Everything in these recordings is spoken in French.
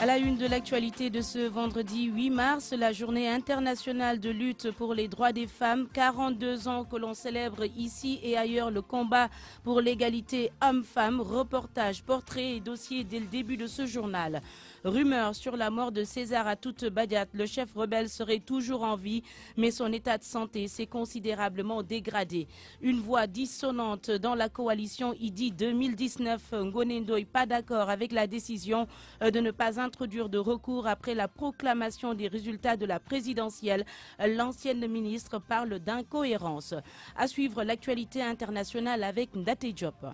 À la une de l'actualité de ce vendredi 8 mars, la journée internationale de lutte pour les droits des femmes. 42 ans que l'on célèbre ici et ailleurs le combat pour l'égalité homme-femme. Reportage, portrait et dossier dès le début de ce journal. Rumeur sur la mort de César Atoute Badiate. Le chef rebelle serait toujours en vie, mais son état de santé s'est considérablement dégradé. Une voix dissonante dans la coalition IDI 2019. Ngoné Ndoye pas d'accord avec la décision de ne pas introduire de recours après la proclamation des résultats de la présidentielle. L'ancienne ministre parle d'incohérence. À suivre l'actualité internationale avec Ndate Diop.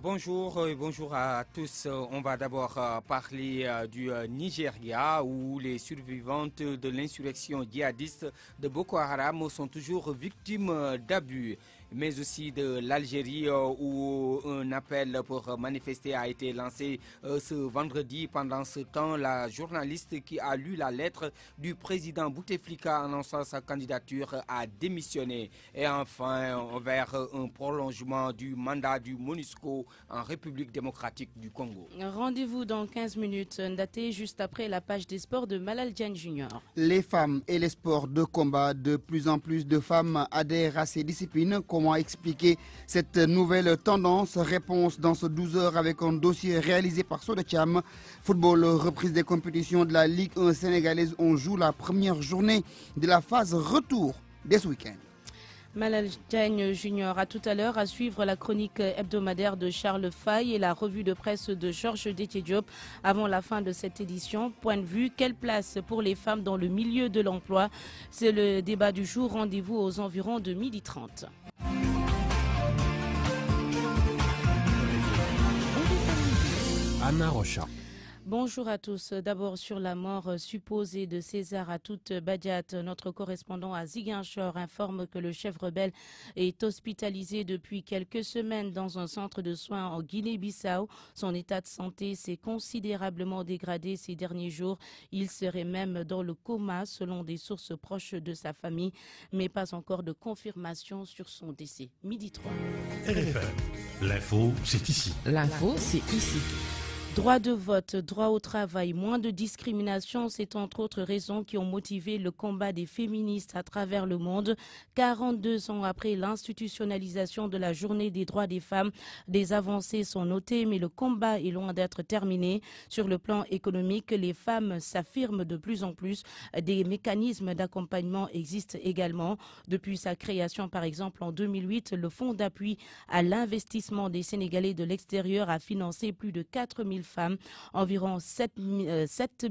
Bonjour et bonjour à tous. On va d'abord parler du Nigeria où les survivantes de l'insurrection djihadiste de Boko Haram sont toujours victimes d'abus. Mais aussi de l'Algérie où un appel pour manifester a été lancé ce vendredi. Pendant ce temps, la journaliste qui a lu la lettre du président Bouteflika annonçant sa candidature a démissionné. Et enfin, vers un prolongement du mandat du MONUSCO en République démocratique du Congo. Rendez-vous dans 15 minutes, Ndaté, juste après la page des sports de Malal Diagne Junior. Les femmes et les sports de combat, de plus en plus de femmes adhèrent à ces disciplines. Comment expliquer cette nouvelle tendance? Réponse dans ce 12 heures avec un dossier réalisé par Sodecham. Football, reprise des compétitions de la Ligue 1 sénégalaise. On joue la première journée de la phase retour dès ce week-end. Malal Diagne Junior, à tout à l'heure, à suivre la chronique hebdomadaire de Charles Faye et la revue de presse de Georges Détié Diop. Avant la fin de cette édition, point de vue, quelle place pour les femmes dans le milieu de l'emploi? C'est le débat du jour. Rendez-vous aux environs de 12h30. Anna Rocha. Bonjour à tous. D'abord sur la mort supposée de César Atoute Badiate, notre correspondant à Ziguinchor informe que le chef rebelle est hospitalisé depuis quelques semaines dans un centre de soins en Guinée-Bissau. Son état de santé s'est considérablement dégradé ces derniers jours. Il serait même dans le coma selon des sources proches de sa famille, mais pas encore de confirmation sur son décès. Midi 3. RFM. L'info, c'est ici. L'info, c'est ici. Droit de vote, droit au travail, moins de discrimination, c'est entre autres raisons qui ont motivé le combat des féministes à travers le monde. 42 ans après l'institutionnalisation de la journée des droits des femmes, des avancées sont notées, mais le combat est loin d'être terminé. Sur le plan économique, les femmes s'affirment de plus en plus. Des mécanismes d'accompagnement existent également. Depuis sa création, par exemple, en 2008, le Fonds d'appui à l'investissement des Sénégalais de l'extérieur a financé plus de 4000 femmes, environ 7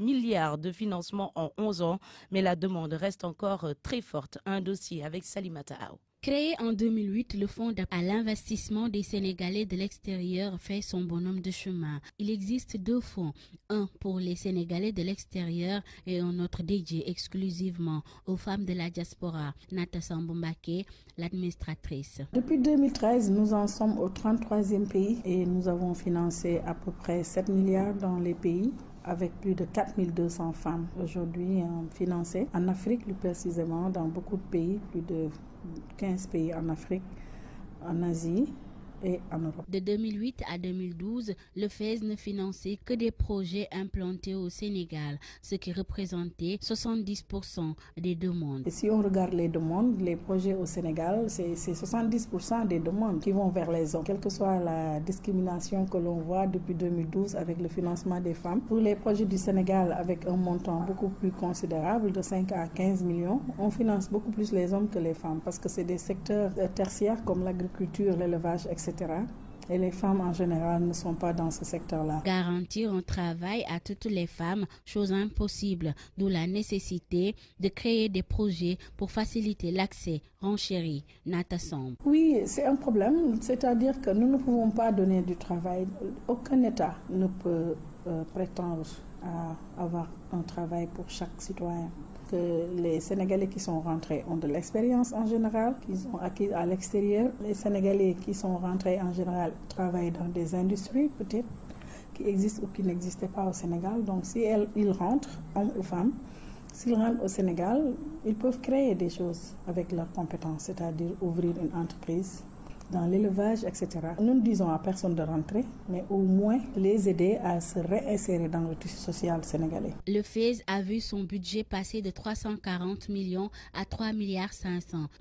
milliards de financement en 11 ans, mais la demande reste encore très forte. Un dossier avec Salimata Aou. Créé en 2008, le Fonds à l'investissement des Sénégalais de l'extérieur fait son bonhomme de chemin. Il existe deux fonds, un pour les Sénégalais de l'extérieur et un autre dédié exclusivement aux femmes de la diaspora. Nata Sambombake, l'administratrice. Depuis 2013, nous en sommes au 33e pays et nous avons financé à peu près 7 milliards dans les pays, avec plus de 4200 femmes aujourd'hui financées. En Afrique, plus précisément, dans beaucoup de pays, plus de 15 pays en Afrique, en Asie et en Europe. De 2008 à 2012, le FES ne finançait que des projets implantés au Sénégal, ce qui représentait 70% des demandes. Et si on regarde les demandes, les projets au Sénégal, c'est 70% des demandes qui vont vers les hommes, quelle que soit la discrimination que l'on voit depuis 2012 avec le financement des femmes. Pour les projets du Sénégal, avec un montant beaucoup plus considérable de 5 à 15 millions, on finance beaucoup plus les hommes que les femmes parce que c'est des secteurs tertiaires comme l'agriculture, l'élevage, etc. Et les femmes en général ne sont pas dans ce secteur-là. Garantir un travail à toutes les femmes, chose impossible, d'où la nécessité de créer des projets pour faciliter l'accès, renchérit Nata Samb. Oui, c'est un problème, c'est-à-dire que nous ne pouvons pas donner du travail. Aucun État ne peut prétendre à avoir un travail pour chaque citoyen. Que les Sénégalais qui sont rentrés ont de l'expérience en général, qu'ils ont acquis à l'extérieur. Les Sénégalais qui sont rentrés en général travaillent dans des industries peut-être qui existent ou qui n'existaient pas au Sénégal. Donc si ils rentrent, hommes ou femmes, s'ils rentrent au Sénégal, ils peuvent créer des choses avec leurs compétences, c'est-à-dire ouvrir une entreprise, dans l'élevage, etc. Nous ne disons à personne de rentrer, mais au moins les aider à se réinsérer dans le tissu social sénégalais. Le FAISE a vu son budget passer de 340 millions à 3,5 milliards.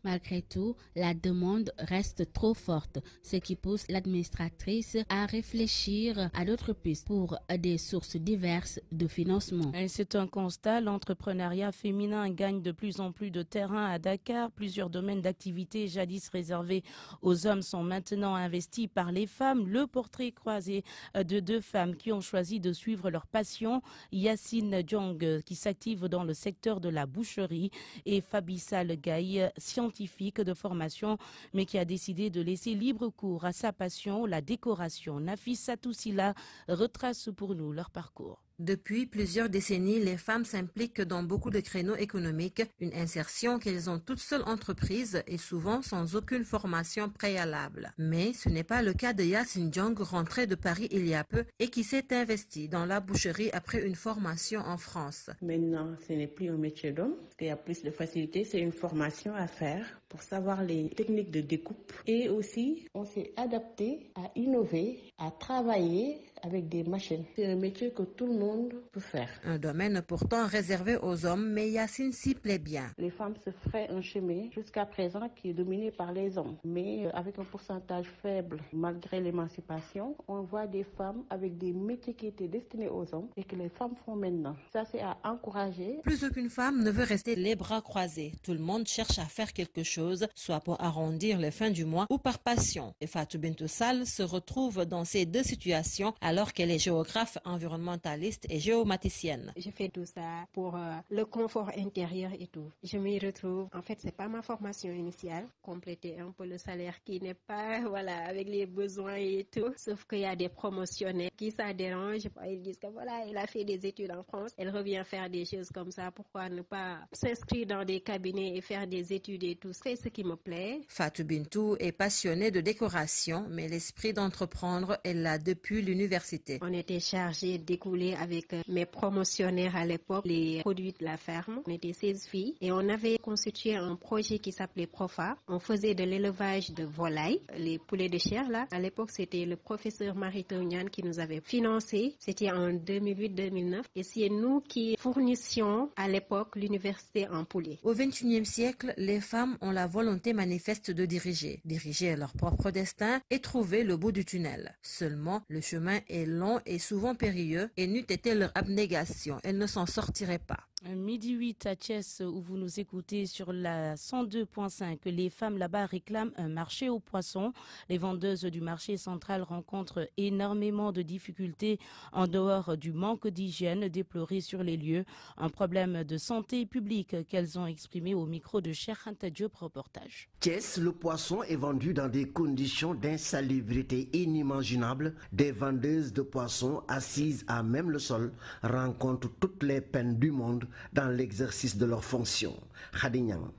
Malgré tout, la demande reste trop forte, ce qui pousse l'administratrice à réfléchir à d'autres pistes pour des sources diverses de financement. Et c'est un constat, l'entrepreneuriat féminin gagne de plus en plus de terrain à Dakar. Plusieurs domaines d'activité jadis réservés aux hommes sont maintenant investis par les femmes. Le portrait croisé de deux femmes qui ont choisi de suivre leur passion, Yacine Diong qui s'active dans le secteur de la boucherie et Fabissa Legaï, scientifique de formation mais qui a décidé de laisser libre cours à sa passion, la décoration. Nafissa Toussila retrace pour nous leur parcours. Depuis plusieurs décennies, les femmes s'impliquent dans beaucoup de créneaux économiques, une insertion qu'elles ont toutes seules entreprise et souvent sans aucune formation préalable. Mais ce n'est pas le cas de Yacine Diong, rentrée de Paris il y a peu et qui s'est investie dans la boucherie après une formation en France. Maintenant, ce n'est plus un métier d'homme, il y a plus de facilité, c'est une formation à faire pour savoir les techniques de découpe. Et aussi, on s'est adapté à innover, à travailler avec des machines. C'est un métier que tout le monde peut faire. Un domaine pourtant réservé aux hommes, mais Yacine s'y plaît bien. Les femmes se feraient un chemin jusqu'à présent qui est dominé par les hommes. Mais avec un pourcentage faible, malgré l'émancipation, on voit des femmes avec des métiers qui étaient destinés aux hommes et que les femmes font maintenant. Ça, c'est à encourager. Plus aucune femme ne veut rester les bras croisés. Tout le monde cherche à faire quelque chose, soit pour arrondir les fins du mois ou par passion. Et Fatou Bintou Sall se retrouve dans ces deux situations alors qu'elle est géographe, environnementaliste et géomaticienne. Je fais tout ça pour le confort intérieur et tout. Je m'y retrouve. En fait, c'est pas ma formation initiale. Compléter un peu le salaire qui n'est pas, voilà, avec les besoins et tout. Sauf qu'il y a des promotionnaires qui ça dérange. Ils disent que voilà, elle a fait des études en France. Elle revient faire des choses comme ça. Pourquoi ne pas s'inscrire dans des cabinets et faire des études et tout. C'est ce qui me plaît. Fatou Bintou est passionnée de décoration, mais l'esprit d'entreprendre, elle l'a depuis l'université. On était chargés d'écouler avec mes promotionnaires à l'époque les produits de la ferme. On était 16 filles et on avait constitué un projet qui s'appelait Profa. On faisait de l'élevage de volailles, les poulets de chair là. À l'époque, c'était le professeur Marie Tounian qui nous avait financé. C'était en 2008-2009 et c'est nous qui fournissions à l'époque l'université en poulet. Au XXIe siècle, les femmes ont la volonté manifeste de diriger leur propre destin et trouver le bout du tunnel. Seulement, le chemin est long et souvent périlleux et n'eût été leur abnégation, elles ne s'en sortiraient pas. Midi 8 à Thiès où vous nous écoutez sur la 102.5. Les femmes là-bas réclament un marché aux poissons. Les vendeuses du marché central rencontrent énormément de difficultés en dehors du manque d'hygiène déploré sur les lieux. Un problème de santé publique qu'elles ont exprimé au micro de Cheikh Anta Diop, reportage. Thiès, le poisson est vendu dans des conditions d'insalubrité inimaginables. Des vendeuses de poissons assises à même le sol rencontrent toutes les peines du monde dans l'exercice de leurs fonctions. Khadignang.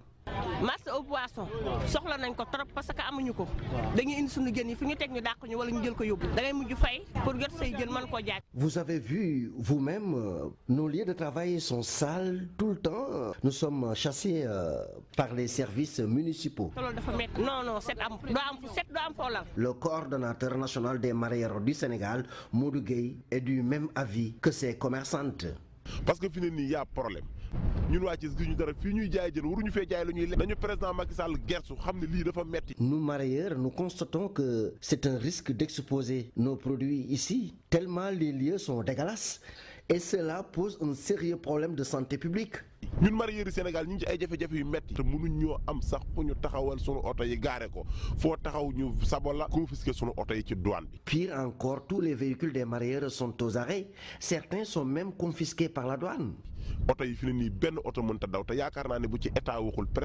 marché au poisson soxla nañ ko trop parce que amuñu ko dañuy indi suñu jën yi fi ñu teg ñu dàq ñu wala ñu jël ko yóbbu da ngay mujj fay pour jot say jën mën koo jaay. Vous avez vu vous-même, nos lieux de travail sont sales tout le temps. Nous sommes chassés par les services municipaux. loolu dafa métti non set am doo am foo lal. Le coordonnateur national des mareyeurs du Sénégal, Modou Gueye, est du même avis que ses commerçantes. Parce que finalement il y a problème. Nous mareyeurs, nous constatons que c'est un risque d'exposer nos produits ici, tellement les lieux sont dégueulasses. Et cela pose un sérieux problème de santé publique. Ñun mareyeurs Sénégal ñu ci ay jafé jafé yu metti te mënu ñoo am sax fu ñu taxawal sunu auto yi garé ko fo taxaw ñu sabola confisquer sunu auto yi ci douane bi. Pire encore, tous les véhicules des mareyeurs sont aux arrêts. Certains sont même confisqués par la douane.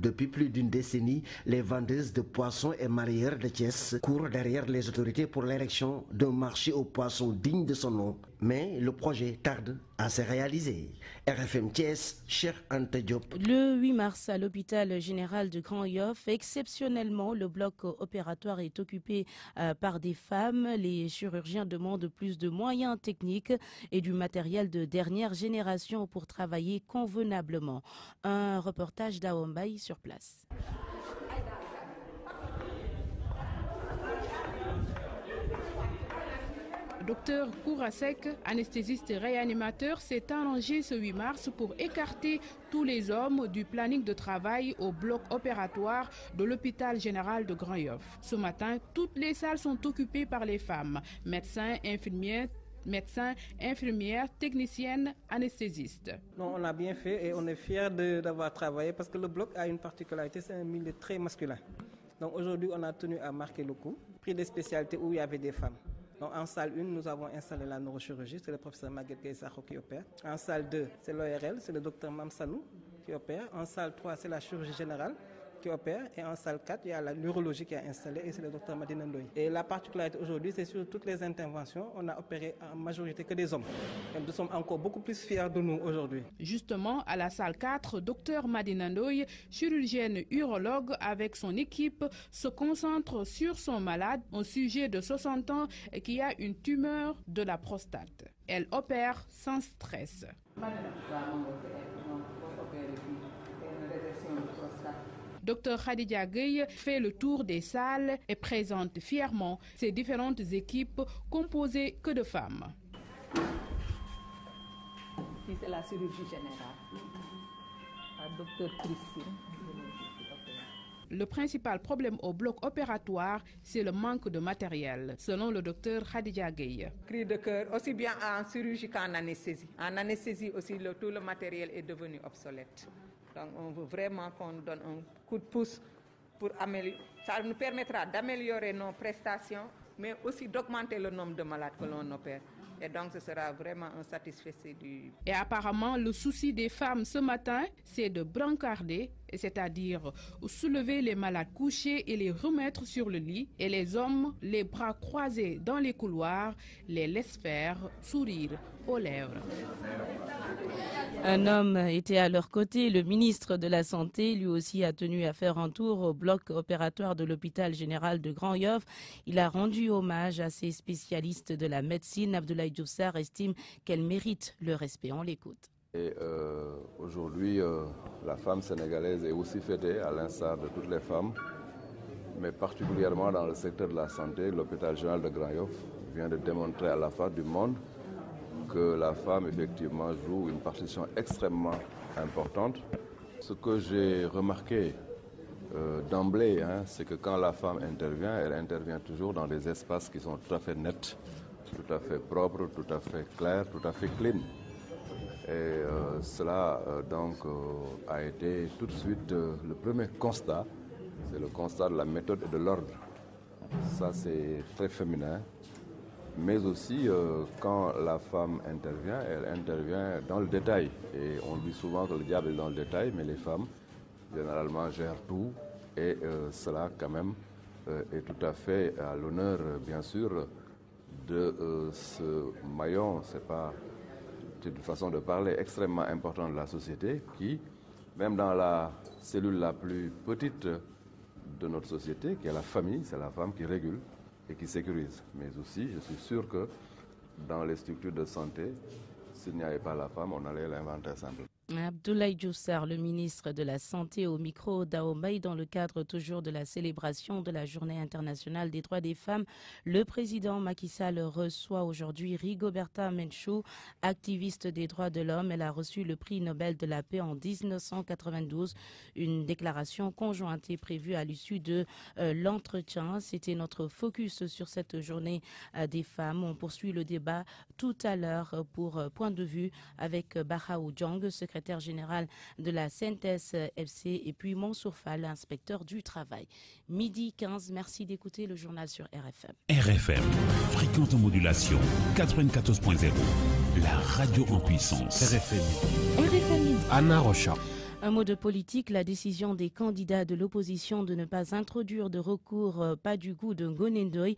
Depuis plus d'une décennie, les vendeuses de poissons et mareyeurs de Thiès courent derrière les autorités pour l'érection d'un marché aux poissons digne de son nom. Mais le projet tarde à se réaliser. RFM Thiès, Cheikh Anta Diop. Le 8 mars, à l'hôpital général de Grand Yoff, exceptionnellement, le bloc opératoire est occupé par des femmes. Les chirurgiens demandent plus de moyens techniques et du matériel de dernière génération pour travailler convenablement. Un reportage d'Aombaï sur place. Dr Kourasek, anesthésiste réanimateur, s'est arrangé ce 8 mars pour écarter tous les hommes du planning de travail au bloc opératoire de l'hôpital général de Grand-Yoff. Ce matin, toutes les salles sont occupées par les femmes, médecins, infirmières, techniciennes, anesthésistes. Non, on a bien fait et on est fiers d'avoir travaillé parce que le bloc a une particularité, c'est un milieu très masculin. Donc aujourd'hui, on a tenu à marquer le coup, pris des spécialités où il y avait des femmes. Donc en salle 1, nous avons installé la neurochirurgie, c'est le professeur Maguette Gaïsakho qui opère. En salle 2, c'est l'ORL, c'est le docteur Mamsanou qui opère. En salle 3, c'est la chirurgie générale qui opère. Et en salle 4, il y a la neurologie qui est installée et c'est le docteur Madina Ndoye. Et la particularité aujourd'hui, c'est sur toutes les interventions, on a opéré en majorité que des hommes. Et nous sommes encore beaucoup plus fiers de nous aujourd'hui. Justement, à la salle 4, docteur Madina Ndoye, chirurgienne urologue avec son équipe, se concentre sur son malade, un sujet de 60 ans qui a une tumeur de la prostate. Elle opère sans stress. Dr Khadija Gueye fait le tour des salles et présente fièrement ses différentes équipes composées que de femmes. Ici, c'est la chirurgie générale. La docteure Christine. Le principal problème au bloc opératoire, c'est le manque de matériel, selon le docteur Khadija Gueye. Cri de cœur, aussi bien en chirurgie qu'en anesthésie. En anesthésie aussi, tout le matériel est devenu obsolète. Donc on veut vraiment qu'on donne un coup de pouce pour améliorer. Ça nous permettra d'améliorer nos prestations, mais aussi d'augmenter le nombre de malades que l'on opère. Et donc ce sera vraiment un satisfait du... Et apparemment, le souci des femmes ce matin, c'est de brancarder, c'est-à-dire soulever les malades couchés et les remettre sur le lit. Et les hommes, les bras croisés dans les couloirs, les laissent faire sourire aux lèvres. Un homme était à leur côté. Le ministre de la Santé, lui aussi, a tenu à faire un tour au bloc opératoire de l'hôpital général de Grand-Yoff. Il a rendu hommage à ces spécialistes de la médecine. Abdoulaye Diouf Sarr estime qu'elle mérite le respect. On l'écoute. Et aujourd'hui, la femme sénégalaise est aussi fêtée, à l'instar de toutes les femmes, mais particulièrement dans le secteur de la santé. L'hôpital général de Grand-Yoff vient de démontrer à la face du monde que la femme, effectivement, joue une partition extrêmement importante. Ce que j'ai remarqué d'emblée, c'est que quand la femme intervient, elle intervient toujours dans des espaces qui sont tout à fait nets, tout à fait propres, tout à fait clairs, tout à fait clean. Et cela a été tout de suite le premier constat, c'est le constat de la méthode et de l'ordre. Ça, c'est très féminin. Mais aussi, quand la femme intervient, elle intervient dans le détail. Et on dit souvent que le diable est dans le détail, mais les femmes, généralement, gèrent tout. Et cela, quand même, est tout à fait à l'honneur, bien sûr, de ce maillon. C'est une façon de parler extrêmement importante de la société qui, même dans la cellule la plus petite de notre société, qui est la famille, c'est la femme qui régule et qui sécurise. Mais aussi, je suis sûr que dans les structures de santé, s'il n'y avait pas la femme, on allait l'inventer simple. Abdoulaye Diouf Sarr, le ministre de la Santé, au micro d'Aombaï, dans le cadre toujours de la célébration de la Journée internationale des droits des femmes. Le président Macky Sall reçoit aujourd'hui Rigoberta Menchú, activiste des droits de l'homme. Elle a reçu le prix Nobel de la paix en 1992. Une déclaration conjointe est prévue à l'issue de l'entretien. C'était notre focus sur cette Journée des femmes. On poursuit le débat tout à l'heure pour Point de vue avec Bahaou Diong, secrétaire général de la CNTS FC, et puis Mansour Fall, inspecteur du travail. Midi 15, merci d'écouter le journal sur RFM. RFM, fréquente modulation 94.0, la radio en puissance. RFM. Anna Rocha. Un mot de politique, la décision des candidats de l'opposition de ne pas introduire de recours pas du goût de Ngoné Ndoye,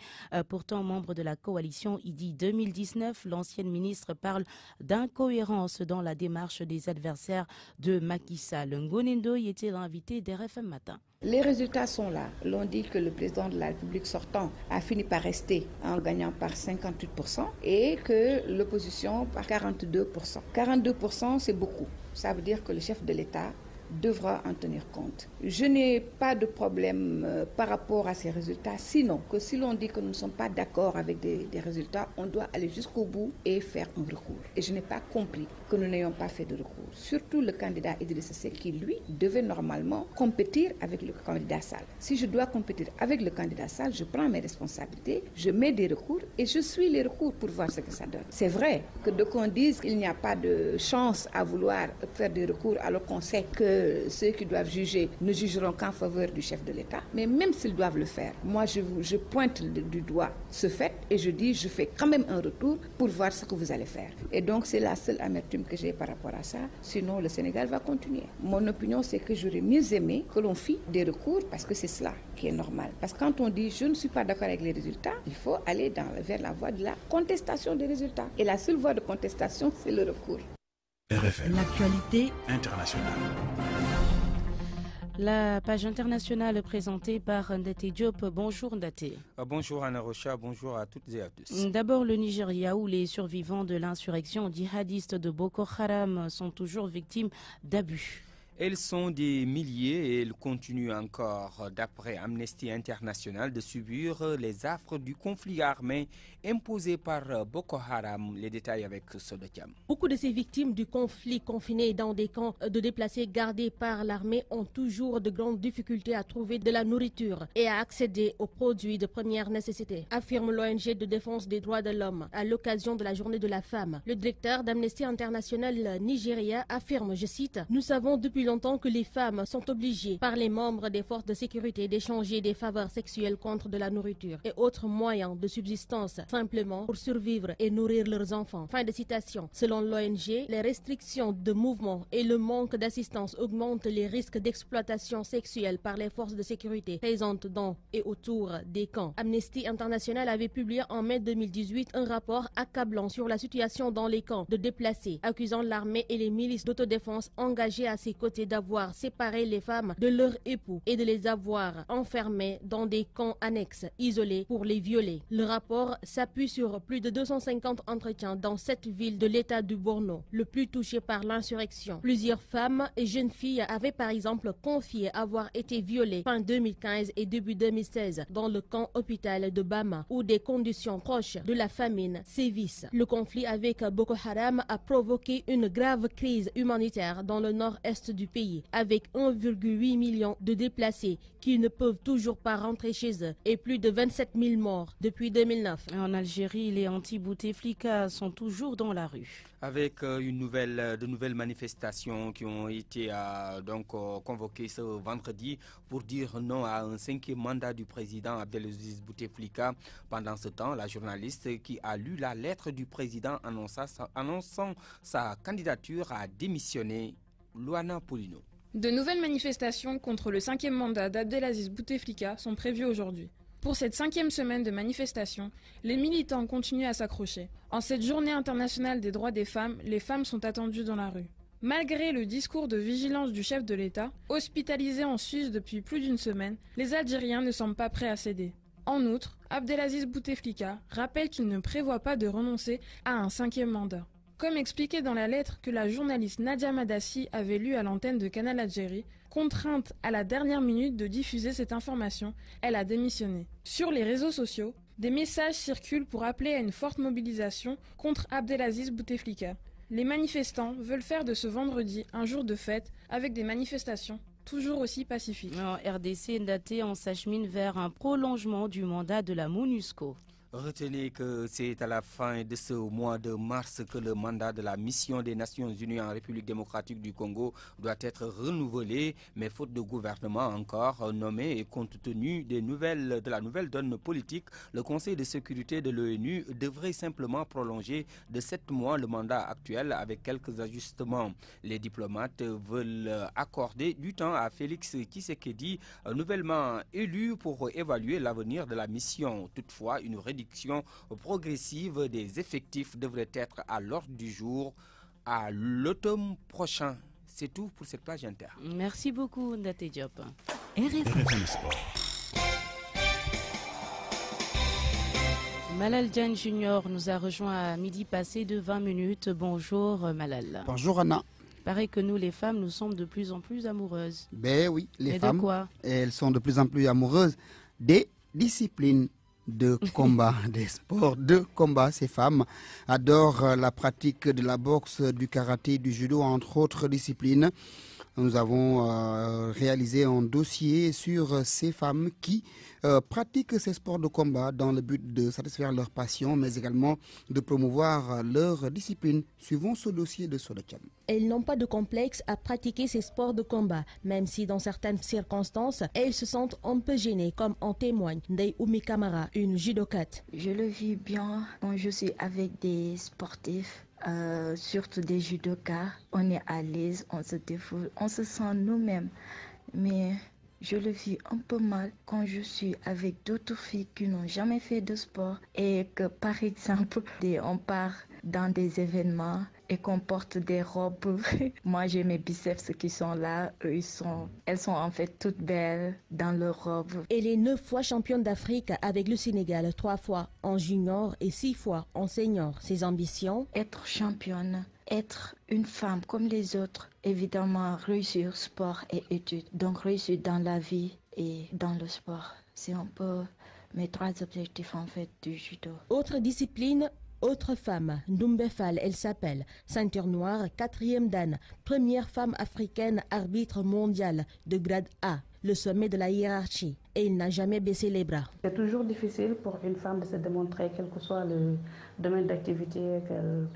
pourtant membre de la coalition IDI 2019. L'ancienne ministre parle d'incohérence dans la démarche des adversaires de Macky Sall. Ngoné Ndoye était l'invité d'RFM Matin. Les résultats sont là. L'on dit que le président de la République sortant a fini par rester en gagnant par 58% et que l'opposition par 42%. 42%, c'est beaucoup. Ça veut dire que le chef de l'État devra en tenir compte. Je n'ai pas de problème par rapport à ces résultats, sinon que si l'on dit que nous ne sommes pas d'accord avec des résultats, on doit aller jusqu'au bout et faire un recours. Et je n'ai pas compris que nous n'ayons pas fait de recours. Surtout le candidat Idrissa Seck qui, lui, devait normalement compétir avec le candidat Sall. Si je dois compétir avec le candidat Sall, je prends mes responsabilités, je mets des recours et je suis les recours pour voir ce que ça donne. C'est vrai que d'aucuns disent qu'il n'y a pas de chance à vouloir faire des recours alors qu'on sait que ceux qui doivent juger ne jugeront qu'en faveur du chef de l'État. Mais même s'ils doivent le faire, moi je pointe du doigt ce fait et je dis je fais quand même un retour pour voir ce que vous allez faire. Et donc c'est la seule amertume que j'ai par rapport à ça. Sinon le Sénégal va continuer. Mon opinion c'est que j'aurais mieux aimé que l'on fît des recours parce que c'est cela qui est normal. Parce que quand on dit je ne suis pas d'accord avec les résultats, il faut aller vers la voie de la contestation des résultats. Et la seule voie de contestation, c'est le recours. RFM. L'actualité internationale. La page internationale présentée par Ndate Diop. Bonjour Ndate. Bonjour Anna Rocha, bonjour à toutes et à tous. D'abord le Nigeria où les survivants de l'insurrection djihadiste de Boko Haram sont toujours victimes d'abus. Elles sont des milliers et elles continuent encore, d'après Amnesty International, de subir les affres du conflit armé imposé par Boko Haram. Les détails avec Sodokiam. Beaucoup de ces victimes du conflit confinés dans des camps de déplacés gardés par l'armée ont toujours de grandes difficultés à trouver de la nourriture et à accéder aux produits de première nécessité, affirme l'ONG de défense des droits de l'homme à l'occasion de la journée de la femme. Le directeur d'Amnesty International Nigeria affirme, je cite, « Nous savons depuis longtemps que les femmes sont obligées par les membres des forces de sécurité d'échanger des faveurs sexuelles contre de la nourriture et autres moyens de subsistance simplement pour survivre et nourrir leurs enfants. » Fin de citation. Selon l'ONG, les restrictions de mouvement et le manque d'assistance augmentent les risques d'exploitation sexuelle par les forces de sécurité présentes dans et autour des camps. Amnesty International avait publié en mai 2018 un rapport accablant sur la situation dans les camps de déplacés, accusant l'armée et les milices d'autodéfense engagées à ses côtés d'avoir séparé les femmes de leurs époux et de les avoir enfermées dans des camps annexes, isolés pour les violer. Le rapport s'appuie sur plus de 250 entretiens dans 7 villes de l'état du Borno, le plus touché par l'insurrection. Plusieurs femmes et jeunes filles avaient par exemple confié avoir été violées fin 2015 et début 2016 dans le camp hôpital de Bama, où des conditions proches de la famine sévissent. Le conflit avec Boko Haram a provoqué une grave crise humanitaire dans le nord-est du pays, avec 1,8 million de déplacés qui ne peuvent toujours pas rentrer chez eux et plus de 27 000 morts depuis 2009. En Algérie, les anti-Bouteflika sont toujours dans la rue. Avec de nouvelles manifestations qui ont été convoquées ce vendredi pour dire non à un 5e mandat du président Abdelaziz Bouteflika. Pendant ce temps, la journaliste qui a lu la lettre du président annonçant sa candidature a démissionné. Luana Polino. De nouvelles manifestations contre le 5e mandat d'Abdelaziz Bouteflika sont prévues aujourd'hui. Pour cette 5e semaine de manifestation, les militants continuent à s'accrocher. En cette journée internationale des droits des femmes, les femmes sont attendues dans la rue. Malgré le discours de vigilance du chef de l'État, hospitalisé en Suisse depuis plus d'une semaine, les Algériens ne semblent pas prêts à céder. En outre, Abdelaziz Bouteflika rappelle qu'il ne prévoit pas de renoncer à un 5e mandat. Comme expliqué dans la lettre que la journaliste Nadia Madassi avait lue à l'antenne de Canal Algérie, contrainte à la dernière minute de diffuser cette information, elle a démissionné. Sur les réseaux sociaux, des messages circulent pour appeler à une forte mobilisation contre Abdelaziz Bouteflika. Les manifestants veulent faire de ce vendredi un jour de fête avec des manifestations toujours aussi pacifiques. En RDC, Ndaté, on s'achemine vers un prolongement du mandat de la MONUSCO. Retenez que c'est à la fin de ce mois de mars que le mandat de la mission des Nations Unies en République démocratique du Congo doit être renouvelé, mais faute de gouvernement encore nommé et compte tenu de la nouvelle donne politique, le Conseil de sécurité de l'ONU devrait simplement prolonger de 7 mois le mandat actuel avec quelques ajustements. Les diplomates veulent accorder du temps à Félix Tshisekedi, nouvellement élu, pour évaluer l'avenir de la mission. Toutefois, une réduction progressive des effectifs devrait être à l'ordre du jour à l'automne prochain. C'est tout pour cette page inter. Merci beaucoup, Ndate Diop. RFM Sport. Malal Diagne Junior nous a rejoint à midi passé de 20 minutes. Bonjour Malal. Bonjour Anna. Paraît que nous, les femmes, nous sommes de plus en plus amoureuses. Ben oui, les femmes, de quoi? Elles sont de plus en plus amoureuses des disciplines de combat, des sports de combat. Ces femmes adorent la pratique de la boxe, du karaté, du judo, entre autres disciplines. Nous avons réalisé un dossier sur ces femmes qui pratiquent ces sports de combat dans le but de satisfaire leur passion, mais également de promouvoir leur discipline. Suivons ce dossier de Sodacham. Elles n'ont pas de complexe à pratiquer ces sports de combat, même si dans certaines circonstances, elles se sentent un peu gênées, comme en témoigne Ndeye Oumi Kamara, une judokate. Je le vis bien quand je suis avec des sportifs. Surtout des judokas, on est à l'aise, on se défoule, on se sent nous-mêmes. Mais je le vis un peu mal quand je suis avec d'autres filles qui n'ont jamais fait de sport et que, par exemple, on part dans des événements et qu'on porte des robes. Moi, j'ai mes biceps qui sont là. Elles sont en fait toutes belles dans leurs robes. Elle est 9 fois championne d'Afrique avec le Sénégal, 3 fois en junior et 6 fois en senior. Ses ambitions? Être championne, être une femme comme les autres, évidemment réussir sport et études. Donc réussir dans la vie et dans le sport. C'est un peu mes 3 objectifs en fait du judo. Autre discipline, autre femme, Ndoumbe Fall, elle s'appelle. Ceinture noire, 4e dan, première femme africaine arbitre mondiale de grade A, le sommet de la hiérarchie. Et il n'a jamais baissé les bras. C'est toujours difficile pour une femme de se démontrer, quel que soit le domaine d'activité qu'elle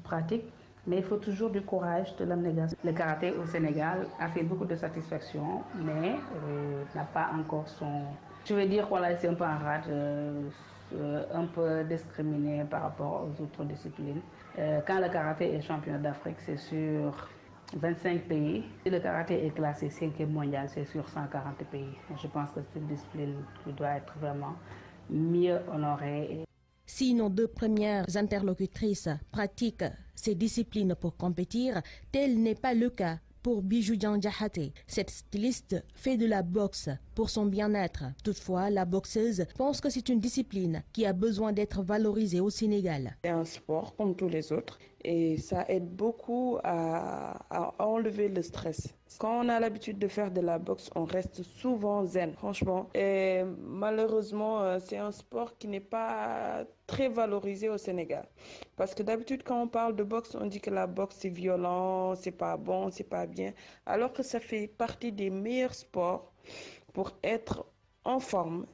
pratique. Mais il faut toujours du courage, de l'abnégation. Le karaté au Sénégal a fait beaucoup de satisfaction, mais n'a pas encore son... Je veux dire, voilà, c'est un peu en rate. Un peu discriminé par rapport aux autres disciplines. Quand le karaté est champion d'Afrique, c'est sur 25 pays. Si le karaté est classé 5e mondial, c'est sur 140 pays. Je pense que c'est une discipline qui doit être vraiment mieux honorée. Si nos 2 premières interlocutrices pratiquent ces disciplines pour compétir, tel n'est pas le cas pour Bijou Diahate. Cette styliste fait de la boxe pour son bien-être. Toutefois, la boxeuse pense que c'est une discipline qui a besoin d'être valorisée au Sénégal. C'est un sport comme tous les autres et ça aide beaucoup à enlever le stress. Quand on a l'habitude de faire de la boxe, on reste souvent zen, franchement. Et malheureusement, c'est un sport qui n'est pas très valorisé au Sénégal. Parce que d'habitude, quand on parle de boxe, on dit que la boxe c'est violent, c'est pas bon, c'est pas bien. Alors que ça fait partie des meilleurs sports pour être en forme,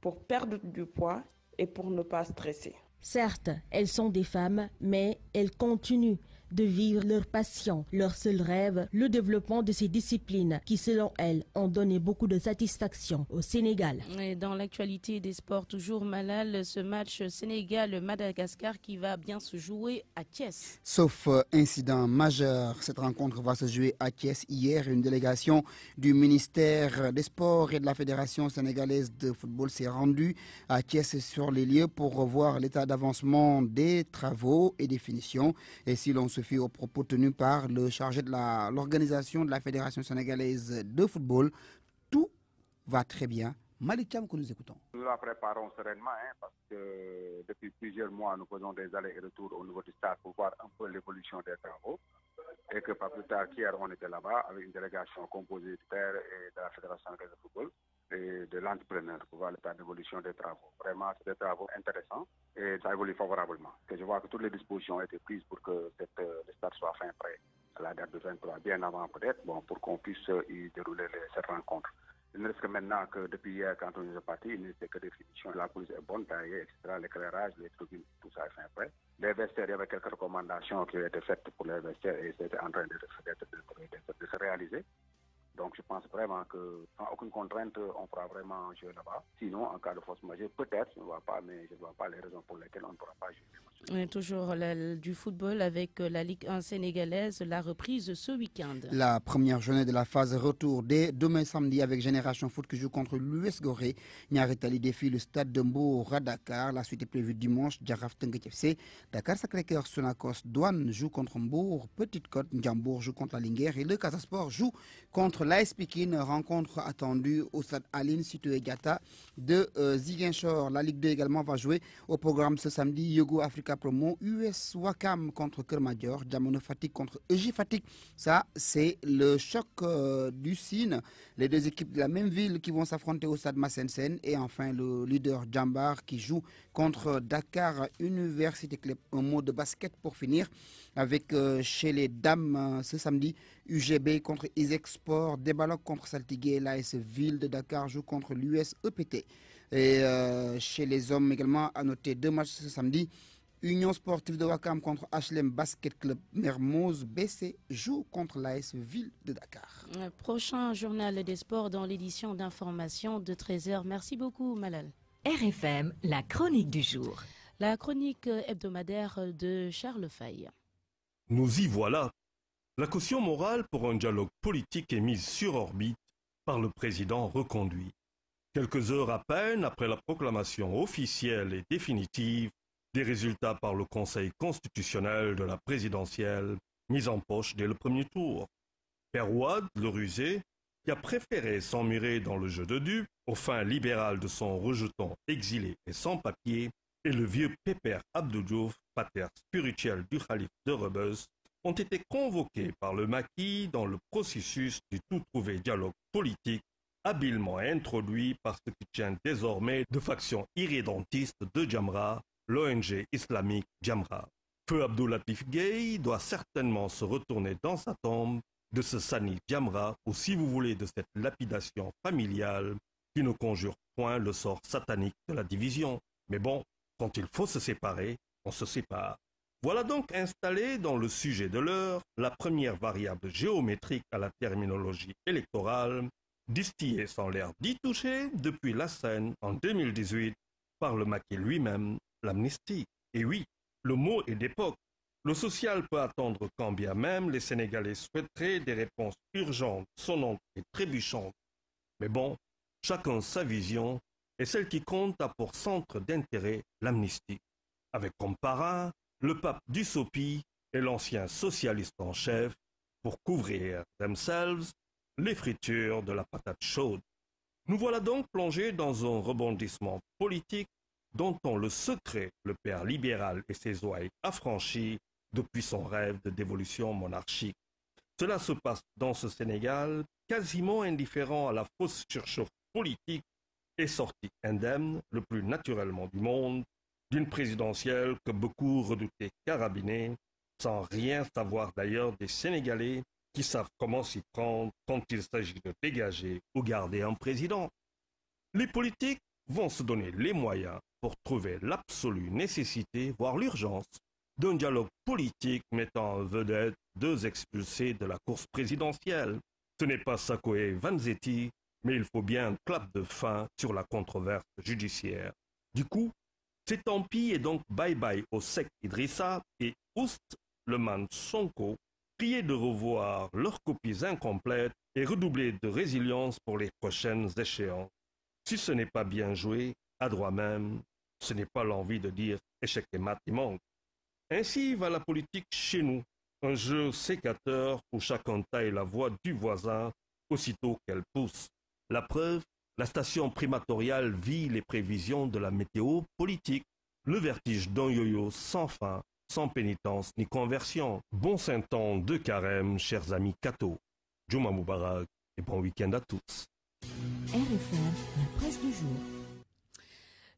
pour perdre du poids et pour ne pas stresser. Certes, elles sont des femmes, mais elles continuent de vivre leur passion, leur seul rêve, le développement de ces disciplines qui, selon elles, ont donné beaucoup de satisfaction au Sénégal. Et dans l'actualité des sports, toujours Malal, ce match Sénégal-Madagascar qui va bien se jouer à Thiès. Sauf incident majeur, cette rencontre va se jouer à Thiès. Hier, une délégation du ministère des Sports et de la Fédération sénégalaise de football s'est rendue à Thiès sur les lieux pour revoir l'état d'avancement des travaux et des finitions. Et si l'on se fie aux propos tenus par le chargé de l'organisation de la Fédération sénégalaise de football, tout va très bien. Malik Thiam, que nous écoutons. Nous la préparons sereinement parce que depuis plusieurs mois, nous faisons des allers et retours au niveau du stade pour voir un peu l'évolution des travaux. Et que pas plus tard qu'hier, on était là-bas avec une délégation composée du père et de la Fédération sénégalaise de football et de l'entrepreneur pour voir l'état d'évolution des travaux. Vraiment, c'est des travaux intéressants et ça évolue favorablement. Et je vois que toutes les dispositions ont été prises pour que le stade soit fin prêt à la date de 23, bien avant peut-être, pour qu'on puisse y dérouler cette rencontre. Il ne reste que maintenant que depuis hier, quand on est parti, il n'était que des finitions. La police est bonne, taillée, etc. L'éclairage, les tribunes, tout ça est fin prêt. Les vestiaires, il y avait quelques recommandations qui ont été faites pour les vestiaires et c'était en train de se réaliser. Donc je pense vraiment que sans aucune contrainte, on pourra vraiment jouer là-bas. Sinon, en cas de force majeure, peut-être, je ne vois pas, mais je ne vois pas les raisons pour lesquelles on ne pourra pas jouer. Toujours du football avec la Ligue 1 sénégalaise, la reprise ce week-end. La première journée de la phase retour dès demain samedi avec Génération Foot qui joue contre l'US Gorée. Niaritali défie le stade de Mbour à Dakar. La suite est prévue dimanche. Djaraf Teungueth FC. Dakar Sacré-Cœur Sonacos Douane joue contre Mbour. Petite Côte Ndiambour joue contre la Linguère. Et le Casa Sport joue contre l'AS Pikine. Rencontre attendue au stade Aline Sitoé Diatta de Ziguinchor. La Ligue 2 également va jouer au programme ce samedi. Yogo Africa Cap Promo, US Wakam contre Kermadior, Jamono Fatick contre EJ Fatick. Ça, c'est le choc du Sine. Les deux équipes de la même ville qui vont s'affronter au stade Massensen. Et enfin, le leader Jambar qui joue contre Dakar Université Club. Un mot de basket pour finir avec chez les dames ce samedi. UGB contre Isaac Sport, Debaloc contre Saltigué, l'AS Ville de Dakar joue contre l'US EPT. Et chez les hommes également, à noter 2 matchs ce samedi. Union Sportive de Wakam contre HLM Basket Club Mermoz BC joue contre l'AS Ville de Dakar. Prochain journal des sports dans l'édition d'information de 13h. Merci beaucoup Malal. RFM, la chronique du jour. La chronique hebdomadaire de Charles Faye. Nous y voilà. La caution morale pour un dialogue politique est mise sur orbite par le président reconduit. Quelques heures à peine après la proclamation officielle et définitive des résultats par le Conseil constitutionnel de la présidentielle mise en poche dès le premier tour. Père Ouad, le rusé, qui a préféré s'emmurer dans le jeu de dupes aux fins libérales de son rejeton exilé et sans papier, et le vieux Pépère Abdou Diouf, pater spirituel du calife de Rebeuss, ont été convoqués par le maquis dans le processus du tout trouvé dialogue politique habilement introduit par ce qui tient désormais de faction irrédentiste de Jamra, l'ONG islamique Jamra. Feu Abdoulatif Gueye doit certainement se retourner dans sa tombe de ce Sani Jamra, ou si vous voulez de cette lapidation familiale qui ne conjure point le sort satanique de la division. Mais bon, quand il faut se séparer, on se sépare. Voilà donc installée dans le sujet de l'heure la première variable géométrique à la terminologie électorale, distillée sans l'air d'y toucher depuis la scène en 2018 par le maquis lui-même, l'amnistie. Et oui, le mot est d'époque. Le social peut attendre quand bien même les Sénégalais souhaiteraient des réponses urgentes, sonnantes et trébuchantes. Mais bon, chacun sa vision, et celle qui compte a pour centre d'intérêt l'amnistie, avec comme parrain le pape d'Ussopie et l'ancien socialiste en chef pour couvrir themselves les fritures de la patate chaude. Nous voilà donc plongés dans un rebondissement politique dont on le secret le père libéral et ses ouailles affranchis depuis son rêve de dévolution monarchique. Cela se passe dans ce Sénégal quasiment indifférent à la fausse surchauffe politique et sorti indemne le plus naturellement du monde d'une présidentielle que beaucoup redoutaient carabinée, sans rien savoir d'ailleurs des Sénégalais qui savent comment s'y prendre quand il s'agit de dégager ou garder un président. Les politiques vont se donner les moyens pour trouver l'absolue nécessité, voire l'urgence, d'un dialogue politique mettant en vedette 2 expulsés de la course présidentielle. Ce n'est pas Sako et Vanzetti, mais il faut bien un clap de fin sur la controverse judiciaire. Du coup, c'est tant pis et donc bye-bye au sec Idrissa et Oust le man Sonko, priés de revoir leurs copies incomplètes et redoubler de résilience pour les prochaines échéances. Si ce n'est pas bien joué, à droit même, ce n'est pas l'envie de dire échec et mat qui manque. Ainsi va la politique chez nous, un jeu sécateur où chacun taille la voix du voisin aussitôt qu'elle pousse. La preuve, la station primatoriale vit les prévisions de la météo politique, le vertige d'un yo-yo sans fin, sans pénitence ni conversion. Bon Saint-Temps de carême, chers amis Kato. Juma Moubarak et bon week-end à tous. RFM, la presse du jour.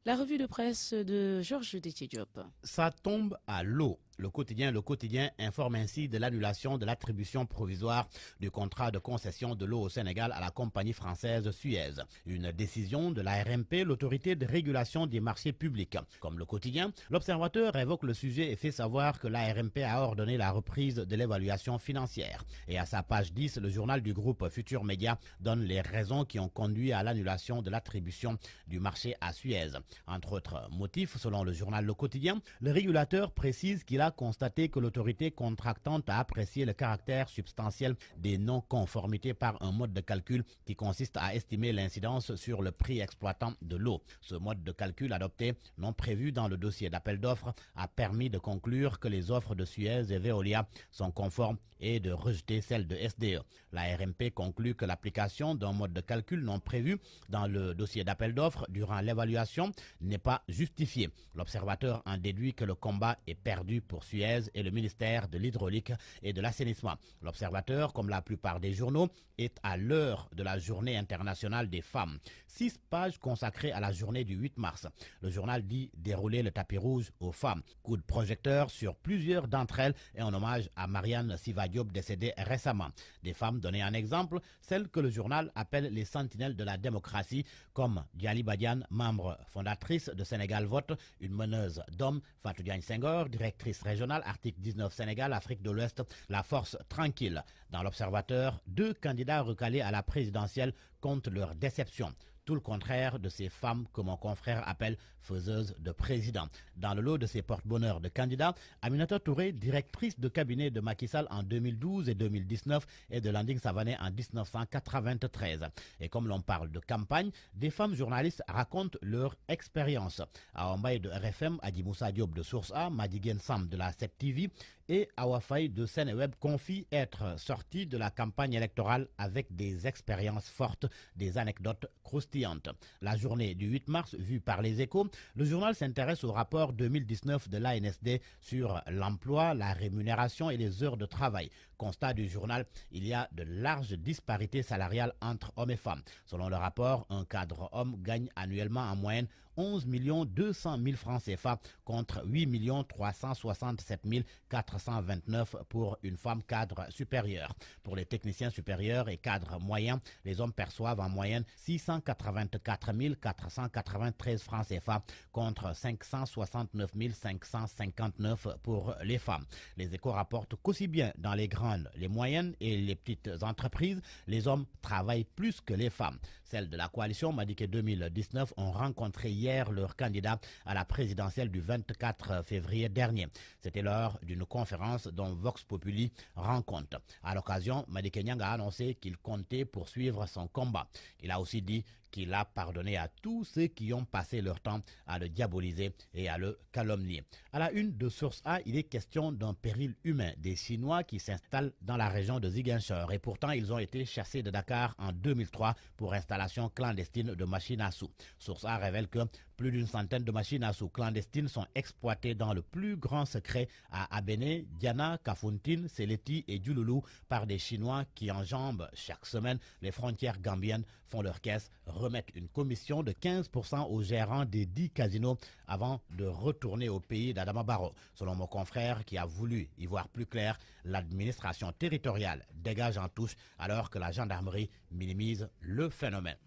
La revue de presse de Georges Déthié Diop. Ça tombe à l'eau. Le quotidien informe ainsi de l'annulation de l'attribution provisoire du contrat de concession de l'eau au Sénégal à la compagnie française Suez. Une décision de la RMP, l'autorité de régulation des marchés publics. Comme le quotidien, l'observateur évoque le sujet et fait savoir que la RMP a ordonné la reprise de l'évaluation financière. Et à sa page 10, le journal du groupe Futur Média donne les raisons qui ont conduit à l'annulation de l'attribution du marché à Suez. Entre autres motifs, selon le journal Le Quotidien, le régulateur précise qu'il a a constaté que l'autorité contractante a apprécié le caractère substantiel des non-conformités par un mode de calcul qui consiste à estimer l'incidence sur le prix exploitant de l'eau. Ce mode de calcul adopté, non prévu dans le dossier d'appel d'offres, a permis de conclure que les offres de Suez et Veolia sont conformes et de rejeter celles de SDE. La RMP conclut que l'application d'un mode de calcul non prévu dans le dossier d'appel d'offres durant l'évaluation n'est pas justifiée. L'observateur en déduit que le combat est perdu pour Suez et le ministère de l'Hydraulique et de l'Assainissement. L'observateur, comme la plupart des journaux, est à l'heure de la journée internationale des femmes. 6 pages consacrées à la journée du 8 mars. Le journal dit dérouler le tapis rouge aux femmes. Coup de projecteur sur plusieurs d'entre elles et en hommage à Marianne Siva Diop décédée récemment. Des femmes données en exemple, celles que le journal appelle les sentinelles de la démocratie, comme Diali Badiane, membre fondatrice de Sénégal Vote, une meneuse d'hommes, Fatou Diagne Senghor, directrice régionale, article 19 Sénégal, Afrique de l'Ouest, la force tranquille. Dans l'Observateur, 2 candidats recalés à la présidentielle comptent leur déception. Tout le contraire de ces femmes que mon confrère appelle faiseuses de président. Dans le lot de ces porte-bonheur de candidats, Aminata Touré, directrice de cabinet de Macky Sall en 2012 et 2019 et de Landing Savané en 1993. Et comme l'on parle de campagne, des femmes journalistes racontent leur expérience. À Ombaye de RFM, Adi Moussa Diop de Source A, Madigen Sam de la CEP TV et Awafay de Sénéweb confient être sortis de la campagne électorale avec des expériences fortes, des anecdotes croustillantes. La journée du 8 mars, vue par les Échos, le journal s'intéresse au rapport 2019 de l'ANSD sur l'emploi, la rémunération et les heures de travail. Constat du journal, il y a de larges disparités salariales entre hommes et femmes. Selon le rapport, un cadre homme gagne annuellement en moyenne 11 200 000 francs CFA contre 8 367 429 pour une femme cadre supérieure. Pour les techniciens supérieurs et cadres moyens, les hommes perçoivent en moyenne 684 493 francs CFA contre 569 559 pour les femmes. Les Échos rapportent qu'aussi bien dans les grandes, les moyennes et les petites entreprises, les hommes travaillent plus que les femmes. Celles de la coalition Madické 2019 ont rencontré hier leur candidat à la présidentielle du 24 février dernier. C'était lors d'une conférence dont Vox Populi rend compte. À l'occasion, Madické Niang a annoncé qu'il comptait poursuivre son combat. Il a aussi dit qu'il a pardonné à tous ceux qui ont passé leur temps à le diaboliser et à le calomnier. À la une de Source A, il est question d'un péril humain des Chinois qui s'installent dans la région de Ziguinchor. Et pourtant, ils ont été chassés de Dakar en 2003 pour installation clandestine de machines à sous. Source A révèle que plus d'une centaine de machines à sous clandestines sont exploitées dans le plus grand secret à Abéné, Diana, Kafountine, Séléti et Djouloulou par des Chinois qui enjambent chaque semaine les frontières gambiennes, font leur caisse, remettent une commission de 15% aux gérants des 10 casinos avant de retourner au pays d'Adama Barrow. Selon mon confrère qui a voulu y voir plus clair, l'administration territoriale dégage en touche alors que la gendarmerie minimise le phénomène.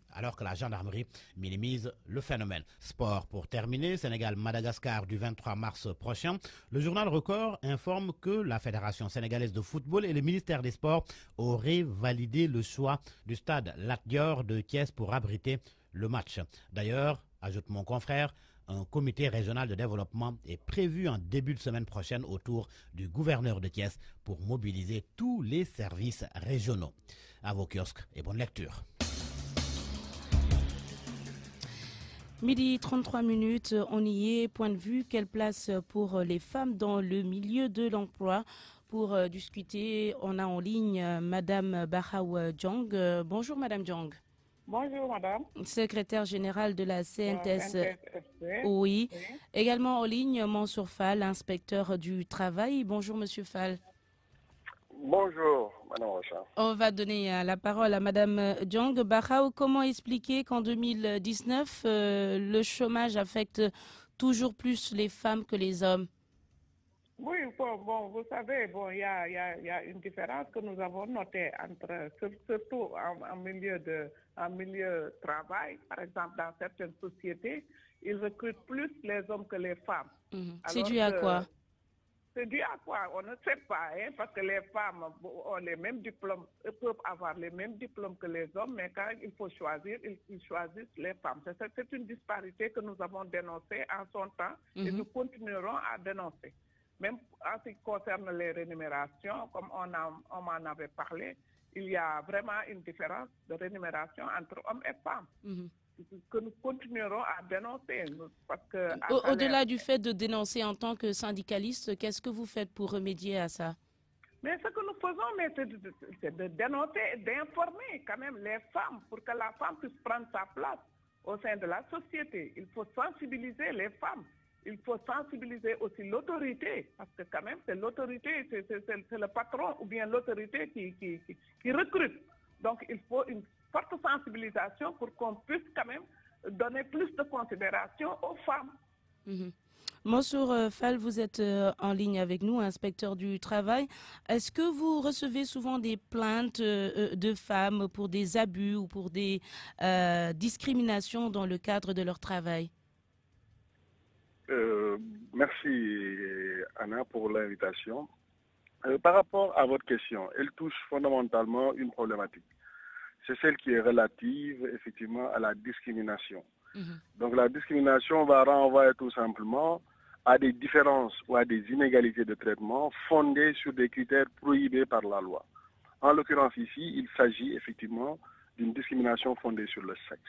Sport pour terminer, Sénégal-Madagascar du 23 mars prochain. Le journal Record informe que la Fédération sénégalaise de football et le ministère des Sports auraient validé le choix du stade Lat Dior de Thiès pour abriter le match. D'ailleurs, ajoute mon confrère, un comité régional de développement est prévu en début de semaine prochaine autour du gouverneur de Thiès pour mobiliser tous les services régionaux. À vos kiosques et bonne lecture. Midi 33 minutes, on y est. Point de vue, quelle place pour les femmes dans le milieu de l'emploi? Pour discuter, on a en ligne Madame Bahaw Jong. Bonjour Madame Jong. Bonjour madame. Secrétaire générale de la CNTS. Oui. Également en ligne Mansour Fall, inspecteur du travail. Bonjour Monsieur Fall. Bonjour, Madame Rocha. On va donner la parole à Madame Jong. Bahaw, comment expliquer qu'en 2019, le chômage affecte toujours plus les femmes que les hommes? Oui, bon, vous savez, il y a une différence que nous avons notée entre, surtout en milieu travail, par exemple dans certaines sociétés, ils recrutent plus les hommes que les femmes. C'est dû à quoi? C'est dû à quoi? On ne sait pas, parce que les femmes ont les mêmes diplômes, peuvent avoir les mêmes diplômes que les hommes, mais quand il faut choisir, ils choisissent les femmes. C'est une disparité que nous avons dénoncée en son temps et nous continuerons à dénoncer. Même en ce qui concerne les rémunérations, comme on m'en avait parlé, il y a vraiment une différence de rémunération entre hommes et femmes. Que nous continuerons à dénoncer. Parce que au-delà du fait de dénoncer en tant que syndicaliste, qu'est-ce que vous faites pour remédier à ça? Mais ce que nous faisons, c'est de dénoncer et d'informer quand même les femmes pour que la femme puisse prendre sa place au sein de la société. Il faut sensibiliser les femmes. Il faut sensibiliser aussi l'autorité, parce que quand même, c'est l'autorité, c'est le patron ou bien l'autorité qui recrute. Donc, il faut une forte sensibilisation pour qu'on puisse quand même donner plus de considération aux femmes. Mansour Fall, vous êtes en ligne avec nous, inspecteur du travail. Est-ce que vous recevez souvent des plaintes de femmes pour des abus ou pour des discriminations dans le cadre de leur travail? Merci Anna pour l'invitation. Par rapport à votre question, elle touche fondamentalement une problématique. C'est celle qui est relative effectivement à la discrimination. Donc la discrimination va renvoyer tout simplement à des différences ou à des inégalités de traitement fondées sur des critères prohibés par la loi. En l'occurrence ici, il s'agit effectivement d'une discrimination fondée sur le sexe.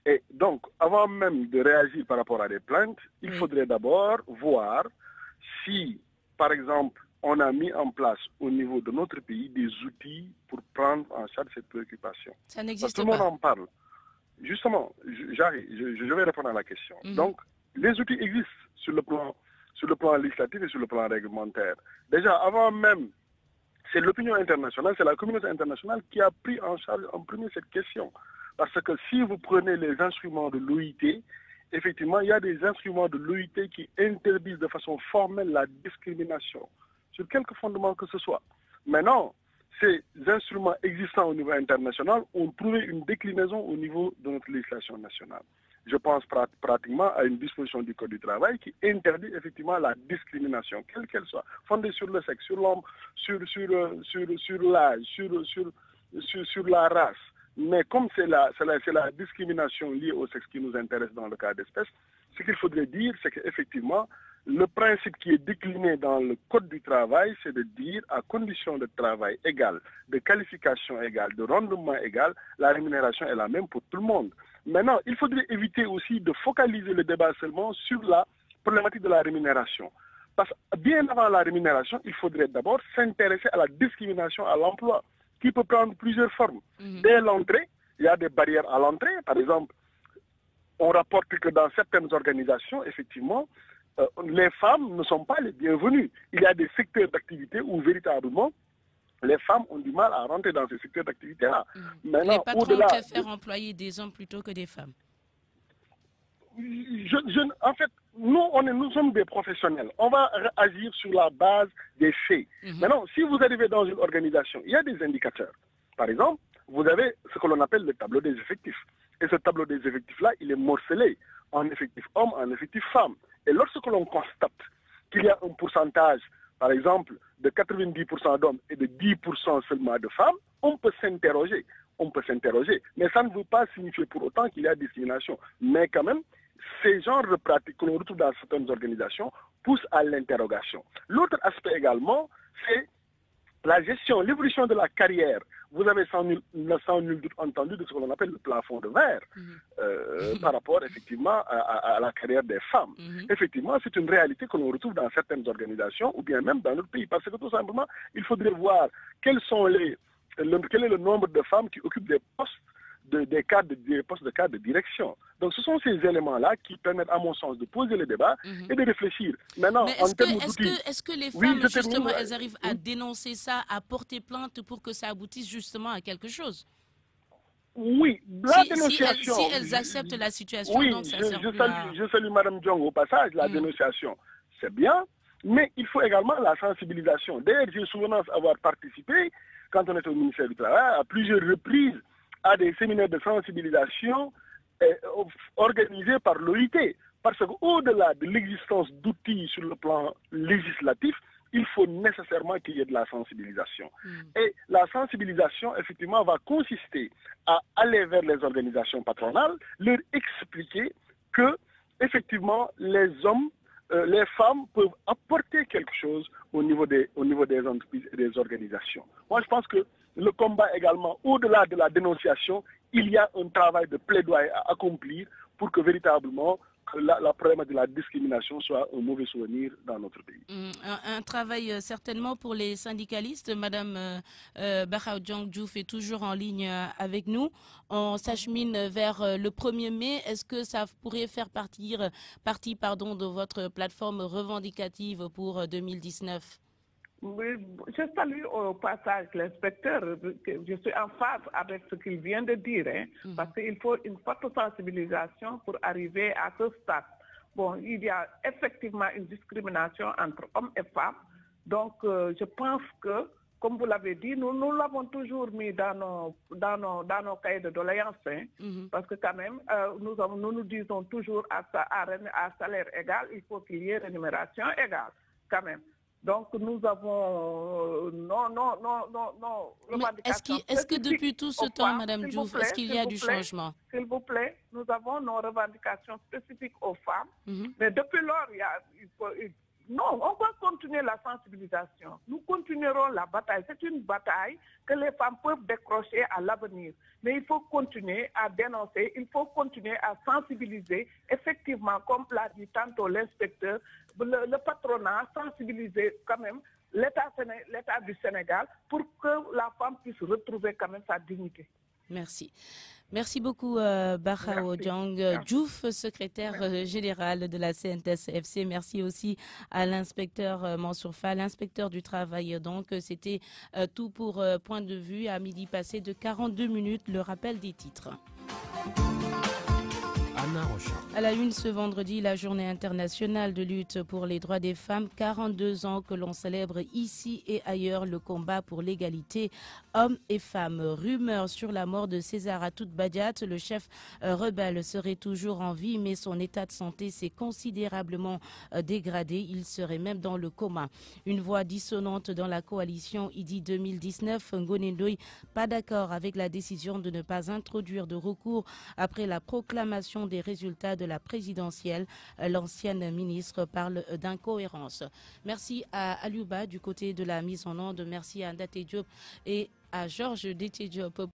Et donc, avant même de réagir par rapport à des plaintes, il faudrait d'abord voir si, par exemple, on a mis en place au niveau de notre pays des outils pour prendre en charge cette préoccupation. Ça n'existe pas. Tout le monde en parle. Justement, je vais répondre à la question. Donc, les outils existent sur le plan législatif et sur le plan réglementaire. Déjà, avant même, c'est l'opinion internationale, c'est la communauté internationale qui a pris en charge en premier cette question. Parce que si vous prenez les instruments de l'OIT, effectivement, il y a des instruments de l'OIT qui interdisent de façon formelle la discrimination, sur quelque fondement que ce soit. Maintenant, ces instruments existants au niveau international ont trouvé une déclinaison au niveau de notre législation nationale. Je pense pratiquement à une disposition du Code du travail qui interdit effectivement la discrimination, quelle qu'elle soit, fondée sur le sexe, sur l'homme, sur l'âge, sur la race. Mais comme c'est la discrimination liée au sexe qui nous intéresse dans le cas d'espèce, ce qu'il faudrait dire, c'est qu'effectivement, le principe qui est décliné dans le Code du travail, c'est de dire, à condition de travail égale, de qualification égale, de rendement égal, la rémunération est la même pour tout le monde. Maintenant, il faudrait éviter aussi de focaliser le débat seulement sur la problématique de la rémunération. Parce que bien avant la rémunération, il faudrait d'abord s'intéresser à la discrimination à l'emploi, qui peut prendre plusieurs formes. Dès l'entrée, il y a des barrières à l'entrée. Par exemple, on rapporte que dans certaines organisations, effectivement, les femmes ne sont pas les bienvenues. Il y a des secteurs d'activité où véritablement, les femmes ont du mal à rentrer dans ces secteurs d'activité-là. Les patrons préfèrent employer des hommes plutôt que des femmes. En fait, nous sommes des professionnels. On va agir sur la base des faits. Maintenant, si vous arrivez dans une organisation, il y a des indicateurs. Par exemple, vous avez ce que l'on appelle le tableau des effectifs. Et ce tableau des effectifs-là, il est morcelé en effectifs hommes, en effectifs femmes. Et lorsque l'on constate qu'il y a un pourcentage, par exemple, de 90% d'hommes et de 10% seulement de femmes, on peut s'interroger. Mais ça ne veut pas signifier pour autant qu'il y a discrimination. Mais quand même, ces genres de pratiques que l'on retrouve dans certaines organisations poussent à l'interrogation. L'autre aspect également, c'est la gestion, l'évolution de la carrière. Vous avez sans nul doute entendu de ce que l'on appelle le plafond de verre par rapport effectivement à la carrière des femmes. Effectivement, c'est une réalité que l'on retrouve dans certaines organisations ou bien même dans notre pays. Parce que tout simplement, il faudrait voir quel est le nombre de femmes qui occupent des postes des postes de cadre de direction. Donc ce sont ces éléments-là qui permettent, à mon sens, de poser le débat et de réfléchir. Maintenant, est-ce que les femmes, justement, elles arrivent à dénoncer ça, à porter plainte pour que ça aboutisse justement à quelque chose? Oui, la dénonciation. Si elles acceptent la situation, oui, donc ça sert plus je salue Mme Diong au passage, la dénonciation, c'est bien, mais il faut également la sensibilisation. D'ailleurs, j'ai souvenance d'avoir participé, quand on était au ministère du Travail, à plusieurs reprises, à des séminaires de sensibilisation organisés par l'OIT. Parce qu'au-delà de l'existence d'outils sur le plan législatif, il faut nécessairement qu'il y ait de la sensibilisation. Et la sensibilisation, effectivement, va consister à aller vers les organisations patronales, leur expliquer que, effectivement, les hommes les femmes peuvent apporter quelque chose au niveau des entreprises et des organisations. Moi, je pense que le combat également, au-delà de la dénonciation, il y a un travail de plaidoyer à accomplir pour que véritablement la problématique de la discrimination soit un mauvais souvenir dans notre pays. Un travail certainement pour les syndicalistes. Madame Bakhaw Diong Diouf est toujours en ligne avec nous. On s'achemine vers le 1er mai. Est-ce que ça pourrait faire partie de votre plateforme revendicative pour 2019? Oui, je salue au passage l'inspecteur. Je suis en phase avec ce qu'il vient de dire, parce qu'il faut une forte sensibilisation pour arriver à ce stade. Bon, il y a effectivement une discrimination entre hommes et femmes. Donc, je pense que, comme vous l'avez dit, nous l'avons toujours mis dans nos cahiers de doléances, parce que quand même, nous disons toujours à salaire égal, il faut qu'il y ait rémunération égale, quand même. Donc nous avons Est-ce que depuis tout ce temps, Madame Diouf, est-ce qu'il y a du changement? S'il vous plaît, nous avons nos revendications spécifiques aux femmes, mais depuis lors, on va continuer la sensibilisation. Nous continuerons la bataille. C'est une bataille que les femmes peuvent décrocher à l'avenir. Mais il faut continuer à dénoncer, il faut continuer à sensibiliser. Effectivement, comme l'a dit tantôt l'inspecteur, le patronat sensibiliser quand même l'État du Sénégal pour que la femme puisse retrouver quand même sa dignité. Merci. Merci beaucoup, Bakhaw Diong Diouf, secrétaire général de la CNTS-FC. Merci aussi à l'inspecteur Mansour Fall, inspecteur du travail. Donc, c'était tout pour Point de vue à midi passé de 42 minutes. Le rappel des titres. À la une ce vendredi, la journée internationale de lutte pour les droits des femmes. 42 ans que l'on célèbre ici et ailleurs le combat pour l'égalité hommes et femmes. Rumeur sur la mort de César Atoute Badiat. Le chef rebelle serait toujours en vie, mais son état de santé s'est considérablement dégradé. Il serait même dans le coma. Une voix dissonante dans la coalition IDI 2019. Ngoné Ndoye, pas d'accord avec la décision de ne pas introduire de recours après la proclamation des résultats de la présidentielle. L'ancienne ministre parle d'incohérence. Merci à Aliouba du côté de la mise en onde. Merci à Ndate Diop et à Georges Détié Diop